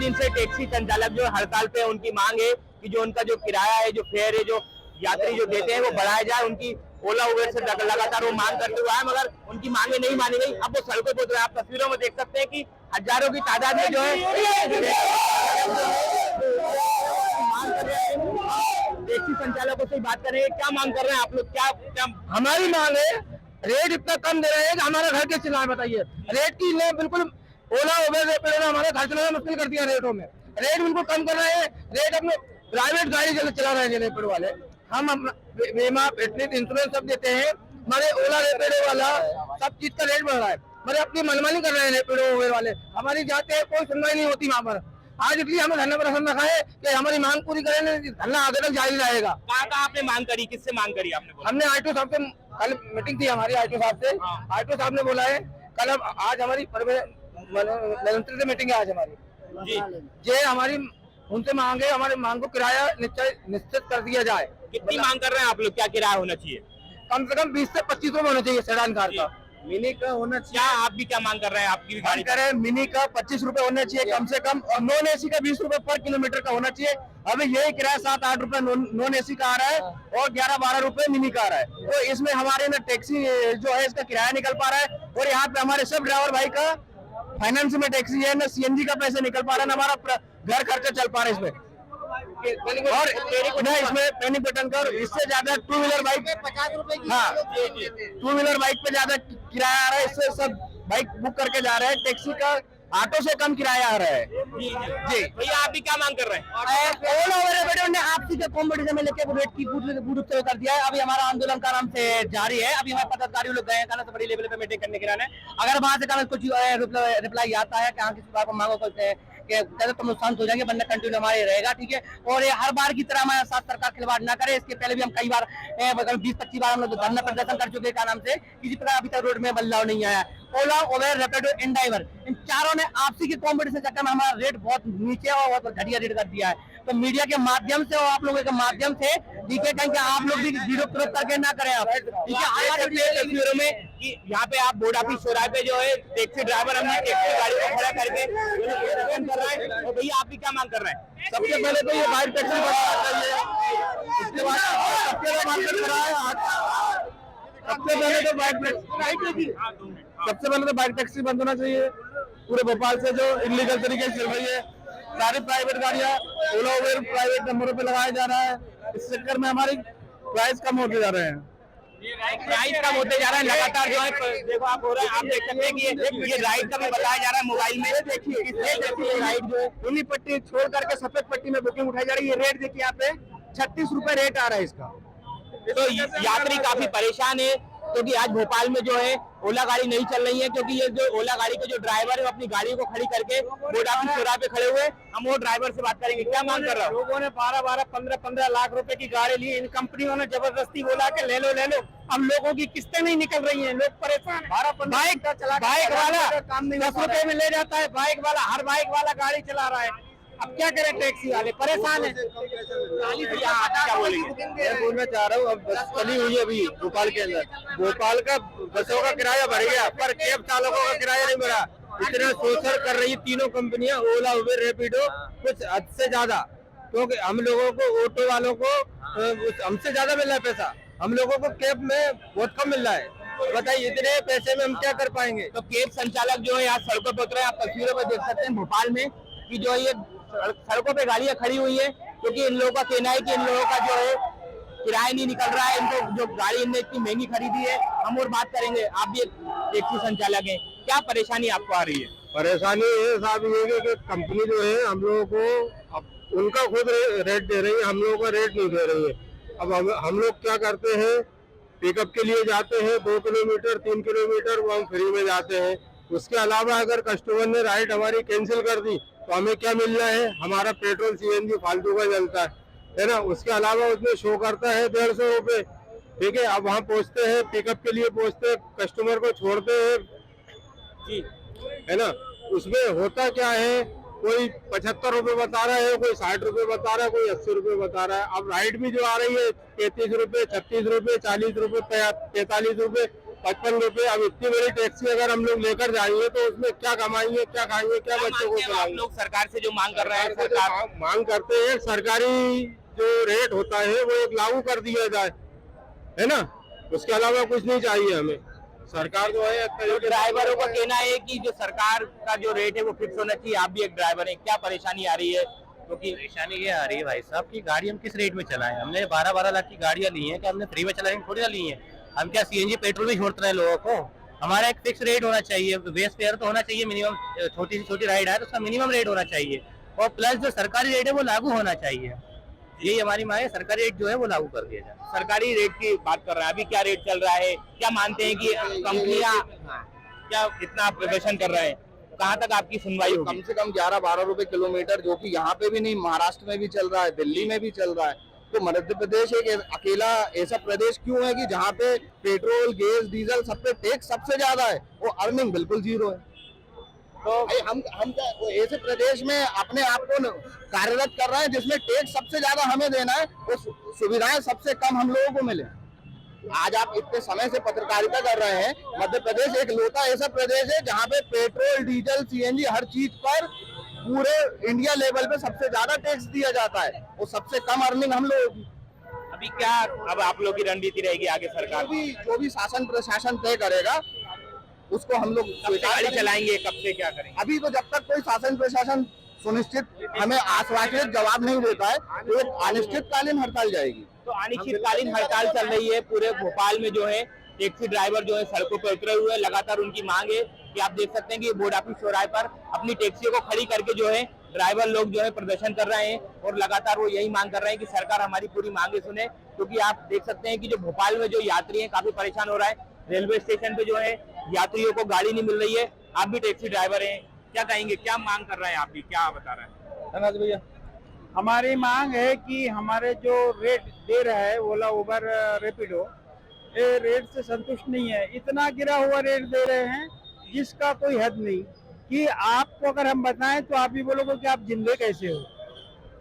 दिन से टैक्सी संचालक जो हड़ताल पे, उनकी मांग है कि जो उनका जो किराया है, जो फेयर है, जो यात्री जो देते हैं वो बढ़ाया जाए। उनकी ओला उबेर से लगातार वो मांग करते हुए आए, मगर उनकी मांगे नहीं मानी गई। अब वो सड़कों पर उतरे। आप तस्वीरों में देख सकते हैं कि हजारों की तादाद में जो है मांग कर रहे हैं। टैक्सी संचालकों से बात करेंगे, क्या मांग कर रहे हैं आप लोग? क्या हमारी मांग है, रेट इतना कम दे रहे हैं कि हमारा घर कैसे चलाए बताइए। रेट की ने बिल्कुल ओला उबेर ने हमारे घर चलाना मुश्किल कर दिया। रेटों में रेट बिल्कुल कम कर रहे हैं। रेट अपने प्राइवेट गाड़ी चला रहे हैं रेपिडो वाले। हम अपना बीमा, फिटनेस, इंश्योरेंस सब देते हैं। हमारे ओला रेपिडो वाला सब चीज का रेट बढ़ रहा है। हमारे अपनी मनमानी कर रहे हैं रेपिडो उबेर वाले। हमारी जाते हैं, कोई सुनवाई नहीं होती वहाँ पर। आज इसलिए हमें धरना प्रदर्शन रखा है कि हमारी मांग पूरी करें। धरना आगे तक जारी रहेगा। कहाँ आपने मांग करी, किससे मांग करी आपने? हमने आईटीओ साहब से कल मीटिंग थी हमारी आईटीओ साहब से। आईटीओ साहब ने बोला है कल, आज हमारी निरंतर से मीटिंग है आज हमारी जी। ये हमारी उनसे मांगे, हमारी मांग को किराया निश्चित कर दिया जाए। कितनी मांग कर रहे हैं आप लोग? क्या किराया होना चाहिए? कम से कम 20 से 25 रुपए होना चाहिए सेडान कार का। मिनी का होना चाहिए। क्या आप भी क्या मांग कर रहे हैं? आपकी भी गाड़ी करें, मिनी का 25 रुपए होना चाहिए कम से कम, और नॉन एसी का 20 रुपए पर किलोमीटर का होना चाहिए। अभी यही किराया 7-8 रुपए नॉन एसी का आ रहा है और 11-12 रुपए मिनी का आ रहा है। तो इसमें हमारे ना टैक्सी जो है इसका किराया निकल पा रहा है, और यहाँ पे हमारे सब ड्राइवर भाई का फाइनेंस में टैक्सी है, ना सीएनजी का पैसे निकल पा रहा है, ना हमारा घर खर्चा चल पा रहा है इसमें। और ना इसमें पैनिक बटन का इससे ज्यादा टू व्हीलर बाइक 50 रुपए की, हाँ, टू व्हीलर बाइक पे ज्यादा किराया आ रहा है। इससे सब बाइक बुक करके जा रहे हैं। टैक्सी का ऑटो से कम किराया आ रहा है जी। भैया आप भी क्या मांग कर रहे हैं? ओला उबेर ने आपसी के कॉम्पिटिशन में लेके रेट की पूर्ण कर दिया है। अभी हमारा आंदोलन का नाम से जारी है। अभी हमारे पदाधिकारी लोग गए हैं काना से बड़ी लेवल पे मीटिंग करने के लिए। अगर वहां से काना कुछ रिप्लाई आता है कि हाँ किसी बात को मांगो करते हैं कि तुम नुकसान हो जाएंगे, बनना कंटिन्यू हमारे रहेगा, ठीक है। और ये हर बार की तरह हमारे साथ सरकार खिलवाड़ ना करे। इसके पहले भी हम कई बार 20-25 बार हम लोग धरना प्रदर्शन कर चुके का नाम से, किसी प्रकार अभी तक रोड में बदलाव नहीं आया। ओला उबेर रेपिडो इंड्राइवर इन चारों ने आपसी की कॉम्पिटिशन चक्कर में हमारा रेट बहुत नीचे और बहुत घटिया रेट कर दिया है। तो मीडिया के माध्यम से और आप लोगों के माध्यम से ठीक है, कहीं आप लोग भी विरोध करके ना करें आप, ठीक है। तस्वीरों में कि यहाँ पे आप बोर्ड ऑफिस चौराहे पे जो है टैक्सी ड्राइवर हमने टैक्सी गाड़ी को खड़ा करके कर रहा है। और भैया आप भी क्या मांग कर रहे हैं? सबसे पहले तो ये बाइक टैक्सी बनना चाहिए। इसके बाद सबसे पहले तो बाइक टैक्सी बंद होना चाहिए पूरे भोपाल से, जो इलीगल तरीके से चल रही है। सारी प्राइवेट गाड़ियां ओला उबेर प्राइवेट नंबरों पे लगाया जा रहा है। इस चक्कर में हमारी प्राइस कम होते जा रहे हैं। प्राइस कम होते जा रहा है लगातार जो है। देखो आप हो रहा है, आप देख सकते हैं कि ये राइड का भी बताया जा रहा है मोबाइल में। देखिए राइड जो है नीली पट्टी छोड़ करके सफेद पट्टी में बुकिंग उठाई जा रही है। रेट देखिए यहाँ पे 36 रुपए रेट आ रहा है इसका। तो यात्री काफी परेशान है क्योंकि आज भोपाल में जो है ओला गाड़ी नहीं चल रही है, क्योंकि ये जो ओला गाड़ी के जो ड्राइवर है वो अपनी गाड़ी को खड़ी करके बोर्ड ऑफिस चौराहे पे खड़े हुए। हम वो ड्राइवर से बात करेंगे, क्या मांग कर रहा है? लोगों ने 12-12, 15-15 लाख रुपए की गाड़ी ली। इन कंपनियों ने जबरदस्ती बोला के ले लो ले लो। अब लोगों की किस्तें नहीं निकल रही हैं, लोग परेशान। बाइक वाला 10 रुपए में ले जाता है, बाइक वाला हर बाइक वाला गाड़ी चला रहा है। अब क्या करें, टैक्सी वाले परेशान है। क्या बोलेंगे? मैं बोलना चाह रहा हूँ, अब बस चली हुई है अभी भोपाल के अंदर। भोपाल का बसों का किराया बढ़ गया, पर कैब चालकों का किराया नहीं बढ़ा। इतना शोषण कर रही तीनों कंपनियां, ओला उबेर रेपिडो, कुछ हद से ज्यादा। क्योंकि हम लोगों को, ऑटो वालों को हमसे ज्यादा मिल रहा है पैसा, हम लोगों को कैब में बहुत कम मिल रहा है। बताइए इतने पैसे में हम क्या कर पाएंगे? तो कैब संचालक जो है यहाँ सड़कों पर उतरे। आप तस्वीरों में देख सकते हैं भोपाल में कि जो ये सड़कों पे गाड़ियां खड़ी हुई है, क्योंकि इन लोगों का कहना है कि इन लोगों का जो है किराया नहीं निकल रहा है। इनको जो गाड़ी इनने इतनी महंगी खरीदी है। हम और बात करेंगे, आप भी टैक्सी संचालक हैं, क्या परेशानी आपको आ रही है? परेशानी ये साहब ये है कि कंपनी जो है हम लोगों को उनका खुद रेट दे रही है, हम लोगों का रेट नहीं दे रही है। अब हम लोग क्या करते हैं, पिकअप के लिए जाते हैं 2 किलोमीटर 3 किलोमीटर, वो हम फ्री में जाते हैं। उसके अलावा अगर कस्टमर ने राइड हमारी कैंसिल कर दी तो हमें क्या मिल रहा है? हमारा पेट्रोल सीएनजी फालतू का जलता है ना। उसके अलावा उसमें शो करता है 150 रुपए, ठीक है। अब वहाँ पहुँचते हैं, पिकअप के लिए पहुँचते हैं, कस्टमर को छोड़ते हैं जी, है ना। उसमें होता क्या है, कोई 75 रुपए बता रहा है, कोई 60 रुपए बता रहा है, कोई 80 रुपए बता रहा है। अब राइड भी जो आ रही है 33 रुपए, 36 रुपए, 40 रुपए, 45 रुपए, 55 रुपए। अब इतनी बड़ी टैक्सी अगर हम लोग लेकर जाएंगे तो उसमें क्या कमाएंगे, क्या खाएंगे, क्या बच्चों को आप खिलाएंगे। लोग सरकार से जो मांग कर रहे हैं, सरकार से सरकार जो मांग करते हैं, सरकारी जो रेट होता है वो एक लागू कर दिया जाए, है ना। उसके अलावा कुछ नहीं चाहिए हमें। सरकार जो है तो ड्राइवरों का कहना है कि जो सरकार का जो रेट है वो फिक्स होना चाहिए। आप भी एक ड्राइवर हैं, क्या परेशानी आ रही है? क्योंकि परेशानी ये आ रही है भाई साहब की गाड़ी हम किस रेट में चलाएं। हमने 12-12 लाख की गाड़ियां ली हैं, क्या हमने फ्री में चलाएंगे? थोड़ी ना ली है। हम क्या सीएनजी पेट्रोल भी छोड़ते हैं लोगों को? हमारा एक फिक्स रेट होना चाहिए, बेस फेयर तो होना चाहिए मिनिमम। छोटी से छोटी राइड है तो उसका मिनिमम रेट होना चाहिए, और प्लस जो सरकारी रेट है वो लागू होना चाहिए। यही हमारी मांग है, सरकारी रेट जो है वो लागू कर दिया जाए। सरकारी रेट की बात कर रहे हैं, अभी क्या रेट चल रहा है? क्या मानते हैं कि कंपनियां क्या इतना प्रदर्शन कर रहे हैं? कहाँ तक आपकी सुनवाई होगी? कम से कम 11-12 रुपए किलोमीटर, जो कि यहाँ पे भी नहीं, महाराष्ट्र में भी चल रहा है, दिल्ली में भी चल रहा है। तो मध्य प्रदेश एक अकेला ऐसा प्रदेश क्यों है कि जहाँ पे पेट्रोल, गैस, डीजल सब पे टैक्स सबसे ज्यादा है, वो अर्निंग बिल्कुल जीरो है। तो भाई हम क्या वो ऐसे प्रदेश में अपने आप को कार्यरत कर रहे हैं जिसमें टैक्स सबसे ज्यादा हमें देना है, वो सुविधाएं सबसे कम हम लोगों को मिले। आज आप इतने समय से पत्रकारिता कर रहे हैं, मध्य प्रदेश एक लौता ऐसा प्रदेश है जहाँ पे पेट्रोल, डीजल, सीएनजी हर चीज पर पूरे इंडिया लेवल पे सबसे ज्यादा टैक्स दिया जाता है, वो सबसे कम अर्निंग हम लोगों की। अभी क्या अब आप लोग की रणनीति रहेगी आगे? सरकार जो भी शासन प्रशासन तय करेगा उसको हम लोग गाड़ी चलाएंगे, कब से क्या करेंगे? अभी तो जब तक कोई शासन प्रशासन सुनिश्चित हमें आश्वासित जवाब नहीं देता है तो एक अनिश्चितकालीन हड़ताल जाएगी। तो अनिश्चितकालीन हड़ताल चल रही है पूरे भोपाल में। जो है टैक्सी ड्राइवर जो है सड़कों पर उतरे हुए हैं। लगातार उनकी मांग है कि आप देख सकते हैं कि बोर्ड ऑफिस चौराहे पर अपनी टैक्सियों को खड़ी करके जो है ड्राइवर लोग जो है प्रदर्शन कर रहे हैं, और लगातार वो यही मांग कर रहे हैं कि सरकार हमारी पूरी मांगे सुने। क्योंकि आप देख सकते हैं कि जो भोपाल में जो यात्री हैं काफी परेशान हो रहा है। रेलवे स्टेशन पे जो है यात्रियों को गाड़ी नहीं मिल रही है। आप भी टैक्सी ड्राइवर हैं, क्या कहेंगे, क्या मांग कर रहे हैं? आप भी क्या बता रहे हैं? धन्यवाद भैया। हमारी मांग है कि हमारे जो रेट दे रहा है ओला, उबर, रैपिडो, ये रेट से संतुष्ट नहीं है। इतना गिरा हुआ रेट दे रहे हैं जिसका कोई हद नहीं, कि आपको अगर हम बताएं तो आप भी बोलोगे कि आप जिंदे कैसे हो।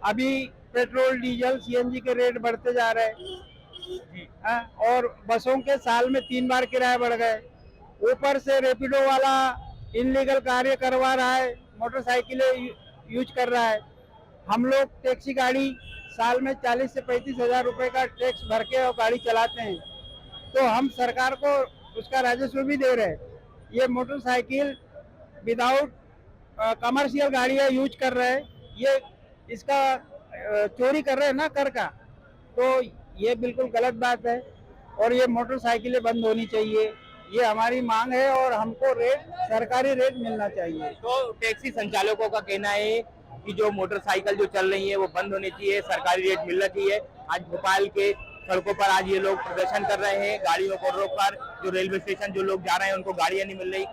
अभी पेट्रोल, डीजल, सीएनजी के रेट बढ़ते जा रहे हैं, और बसों के साल में 3 बार किराए बढ़ गए। ऊपर से रैपिडो वाला इनलीगल कार्य करवा रहा है, मोटरसाइकिलें यूज कर रहा है। हम लोग टैक्सी गाड़ी साल में 40 से 35 हजार रुपए का टैक्स भर के और गाड़ी चलाते हैं, तो हम सरकार को उसका राजस्व भी दे रहे हैं। ये मोटरसाइकिल विदाउट कमर्शियल गाड़ियाँ यूज कर रहे हैं, ये इसका चोरी कर रहे हैं ना कर का, तो ये बिल्कुल गलत बात है, और ये मोटरसाइकिलें बंद होनी चाहिए। ये हमारी मांग है, और हमको रेट, सरकारी रेट मिलना चाहिए। तो टैक्सी संचालकों का कहना है कि जो मोटरसाइकिल जो चल रही है वो बंद होनी चाहिए, सरकारी रेट मिलना चाहिए। आज भोपाल के सड़कों पर आज ये लोग प्रदर्शन कर रहे हैं, गाड़ियों को रोककर। जो रेलवे स्टेशन जो लोग जा रहे हैं उनको गाड़ियां नहीं मिल रही,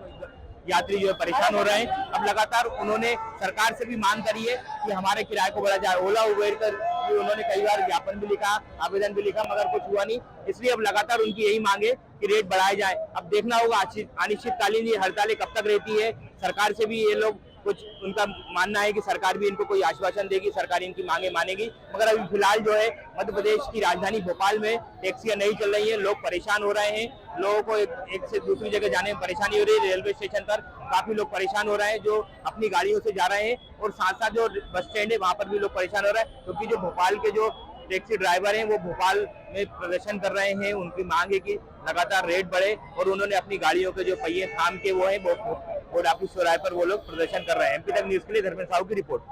यात्री जो है परेशान हो रहे हैं। अब लगातार उन्होंने सरकार से भी मांग करी है कि हमारे किराए को बढ़ा जाए। ओला, उबेर कर उन्होंने कई बार ज्ञापन भी लिखा, आवेदन भी लिखा, मगर कुछ हुआ नहीं। इसलिए अब लगातार उनकी यही मांग है कि रेट बढ़ाए जाए। अब देखना होगा अनिश्चितकालीन ये हड़तालें कब तक रहती है। सरकार से भी ये लोग कुछ, उनका मानना है कि सरकार भी इनको कोई आश्वासन देगी, सरकार इनकी मांगे मानेगी। मगर अभी फिलहाल जो है मध्य प्रदेश की राजधानी भोपाल में टैक्सियां नहीं चल रही हैं, लोग परेशान हो रहे हैं। लोगों को एक से दूसरी जगह जाने में परेशानी हो रही है। रेलवे स्टेशन पर काफी लोग परेशान हो रहे हैं जो अपनी गाड़ियों से जा रहे हैं, और साथ साथ जो बस स्टैंड है वहां पर भी लोग परेशान हो रहे हैं, क्योंकि जो भोपाल के जो टैक्सी ड्राइवर हैं वो भोपाल में प्रदर्शन कर रहे हैं। उनकी मांग है कि लगातार रेट बढ़े, और उन्होंने अपनी गाड़ियों के जो पहिए थाम के वो है बोर्ड ऑफिस चौराहे पर वो लोग प्रदर्शन कर रहे हैं। एमपी तक न्यूज के लिए धर्मेंद्र साहू की रिपोर्ट।